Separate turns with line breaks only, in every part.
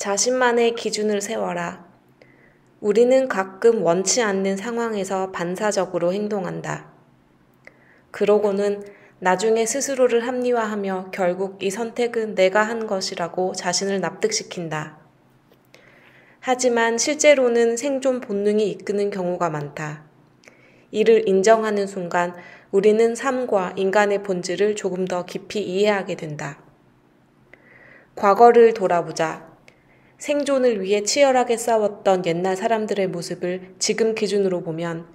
자신만의 기준을 세워라. 우리는 가끔 원치 않는 상황에서 반사적으로 행동한다. 그러고는 나중에 스스로를 합리화하며 결국 이 선택은 내가 한 것이라고 자신을 납득시킨다. 하지만 실제로는 생존 본능이 이끄는 경우가 많다. 이를 인정하는 순간 우리는 삶과 인간의 본질을 조금 더 깊이 이해하게 된다. 과거를 돌아보자. 생존을 위해 치열하게 싸웠던 옛날 사람들의 모습을 지금 기준으로 보면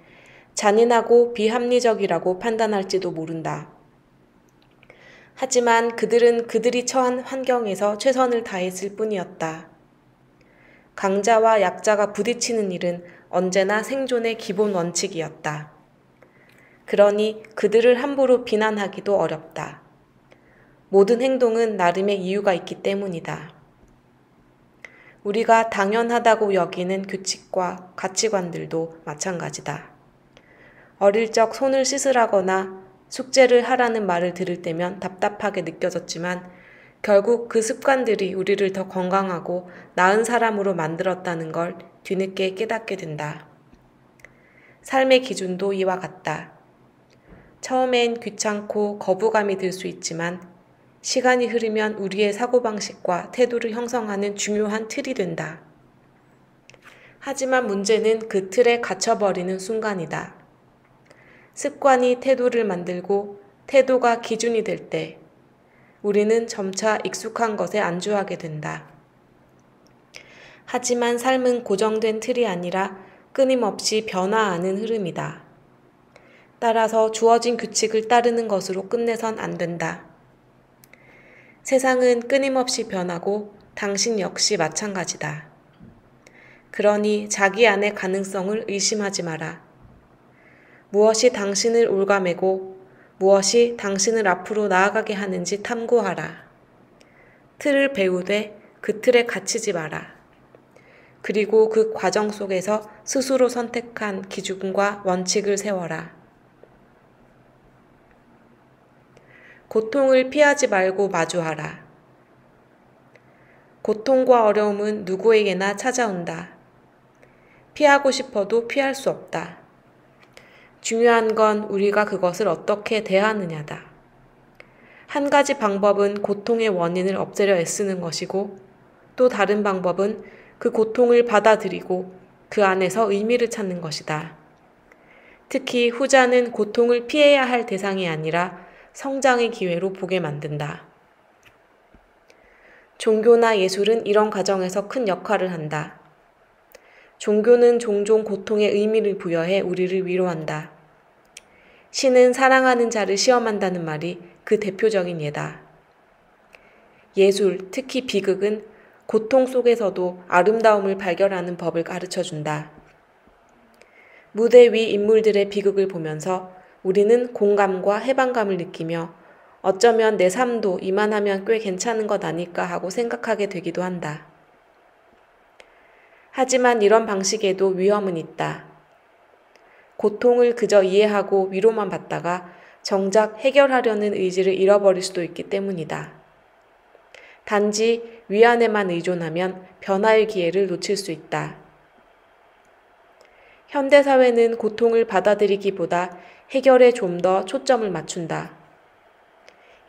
잔인하고 비합리적이라고 판단할지도 모른다. 하지만 그들은 그들이 처한 환경에서 최선을 다했을 뿐이었다. 강자와 약자가 부딪히는 일은 언제나 생존의 기본 원칙이었다. 그러니 그들을 함부로 비난하기도 어렵다. 모든 행동은 나름의 이유가 있기 때문이다. 우리가 당연하다고 여기는 규칙과 가치관들도 마찬가지다. 어릴 적 손을 씻으라거나 숙제를 하라는 말을 들을 때면 답답하게 느껴졌지만 결국 그 습관들이 우리를 더 건강하고 나은 사람으로 만들었다는 걸 뒤늦게 깨닫게 된다. 삶의 기준도 이와 같다. 처음엔 귀찮고 거부감이 들 수 있지만 시간이 흐르면 우리의 사고방식과 태도를 형성하는 중요한 틀이 된다. 하지만 문제는 그 틀에 갇혀버리는 순간이다. 습관이 태도를 만들고 태도가 기준이 될 때 우리는 점차 익숙한 것에 안주하게 된다. 하지만 삶은 고정된 틀이 아니라 끊임없이 변화하는 흐름이다. 따라서 주어진 규칙을 따르는 것으로 끝내선 안 된다. 세상은 끊임없이 변하고 당신 역시 마찬가지다. 그러니 자기 안의 가능성을 의심하지 마라. 무엇이 당신을 올가매고 무엇이 당신을 앞으로 나아가게 하는지 탐구하라. 틀을 배우되 그 틀에 갇히지 마라. 그리고 그 과정 속에서 스스로 선택한 기준과 원칙을 세워라. 고통을 피하지 말고 마주하라. 고통과 어려움은 누구에게나 찾아온다. 피하고 싶어도 피할 수 없다. 중요한 건 우리가 그것을 어떻게 대하느냐다. 한 가지 방법은 고통의 원인을 없애려 애쓰는 것이고 또 다른 방법은 그 고통을 받아들이고 그 안에서 의미를 찾는 것이다. 특히 후자는 고통을 피해야 할 대상이 아니라 성장의 기회로 보게 만든다. 종교나 예술은 이런 과정에서 큰 역할을 한다. 종교는 종종 고통의 의미를 부여해 우리를 위로한다. 신은 사랑하는 자를 시험한다는 말이 그 대표적인 예다. 예술, 특히 비극은 고통 속에서도 아름다움을 발견하는 법을 가르쳐준다. 무대 위 인물들의 비극을 보면서 우리는 공감과 해방감을 느끼며 어쩌면 내 삶도 이만하면 꽤 괜찮은 것 아닐까 하고 생각하게 되기도 한다. 하지만 이런 방식에도 위험은 있다. 고통을 그저 이해하고 위로만 받다가 정작 해결하려는 의지를 잃어버릴 수도 있기 때문이다. 단지 위안에만 의존하면 변화의 기회를 놓칠 수 있다. 현대사회는 고통을 받아들이기보다 해결에 좀 더 초점을 맞춘다.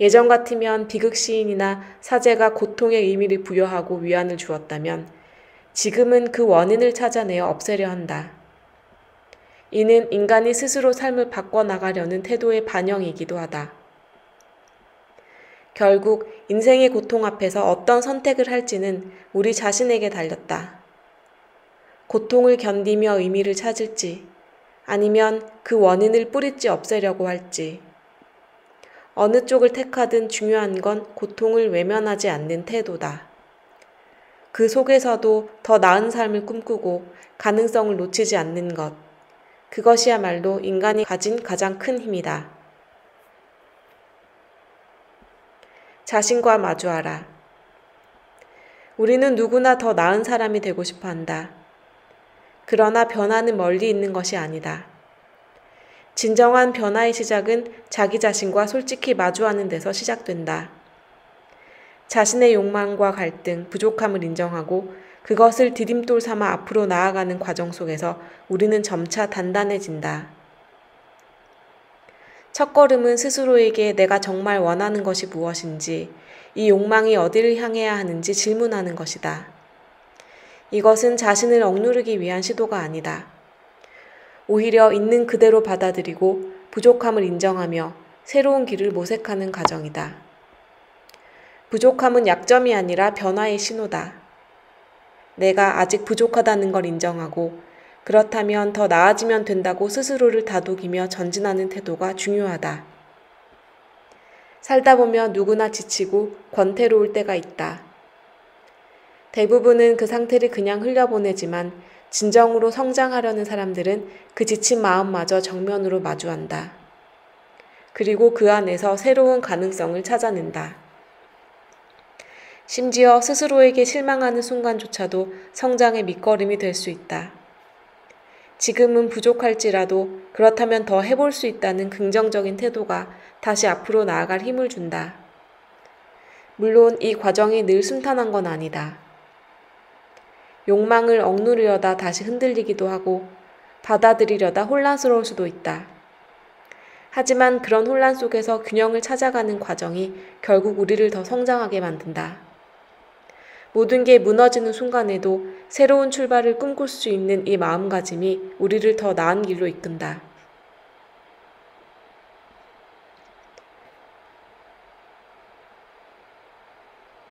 예전 같으면 비극 시인이나 사제가 고통의 의미를 부여하고 위안을 주었다면 지금은 그 원인을 찾아내어 없애려 한다. 이는 인간이 스스로 삶을 바꿔나가려는 태도의 반영이기도 하다. 결국 인생의 고통 앞에서 어떤 선택을 할지는 우리 자신에게 달렸다. 고통을 견디며 의미를 찾을지 아니면 그 원인을 뿌리째 없애려고 할지 어느 쪽을 택하든 중요한 건 고통을 외면하지 않는 태도다. 그 속에서도 더 나은 삶을 꿈꾸고 가능성을 놓치지 않는 것, 그것이야말로 인간이 가진 가장 큰 힘이다. 자신과 마주하라. 우리는 누구나 더 나은 사람이 되고 싶어 한다. 그러나 변화는 멀리 있는 것이 아니다. 진정한 변화의 시작은 자기 자신과 솔직히 마주하는 데서 시작된다. 자신의 욕망과 갈등, 부족함을 인정하고 그것을 디딤돌 삼아 앞으로 나아가는 과정 속에서 우리는 점차 단단해진다. 첫걸음은 스스로에게 내가 정말 원하는 것이 무엇인지, 이 욕망이 어디를 향해야 하는지 질문하는 것이다. 이것은 자신을 억누르기 위한 시도가 아니다. 오히려 있는 그대로 받아들이고 부족함을 인정하며 새로운 길을 모색하는 과정이다. 부족함은 약점이 아니라 변화의 신호다. 내가 아직 부족하다는 걸 인정하고 그렇다면 더 나아지면 된다고 스스로를 다독이며 전진하는 태도가 중요하다. 살다 보면 누구나 지치고 권태로울 때가 있다. 대부분은 그 상태를 그냥 흘려보내지만 진정으로 성장하려는 사람들은 그 지친 마음마저 정면으로 마주한다. 그리고 그 안에서 새로운 가능성을 찾아낸다. 심지어 스스로에게 실망하는 순간조차도 성장의 밑거름이 될 수 있다. 지금은 부족할지라도 그렇다면 더 해볼 수 있다는 긍정적인 태도가 다시 앞으로 나아갈 힘을 준다. 물론 이 과정이 늘 순탄한 건 아니다. 욕망을 억누르려다 다시 흔들리기도 하고 받아들이려다 혼란스러울 수도 있다. 하지만 그런 혼란 속에서 균형을 찾아가는 과정이 결국 우리를 더 성장하게 만든다. 모든 게 무너지는 순간에도 새로운 출발을 꿈꿀 수 있는 이 마음가짐이 우리를 더 나은 길로 이끈다.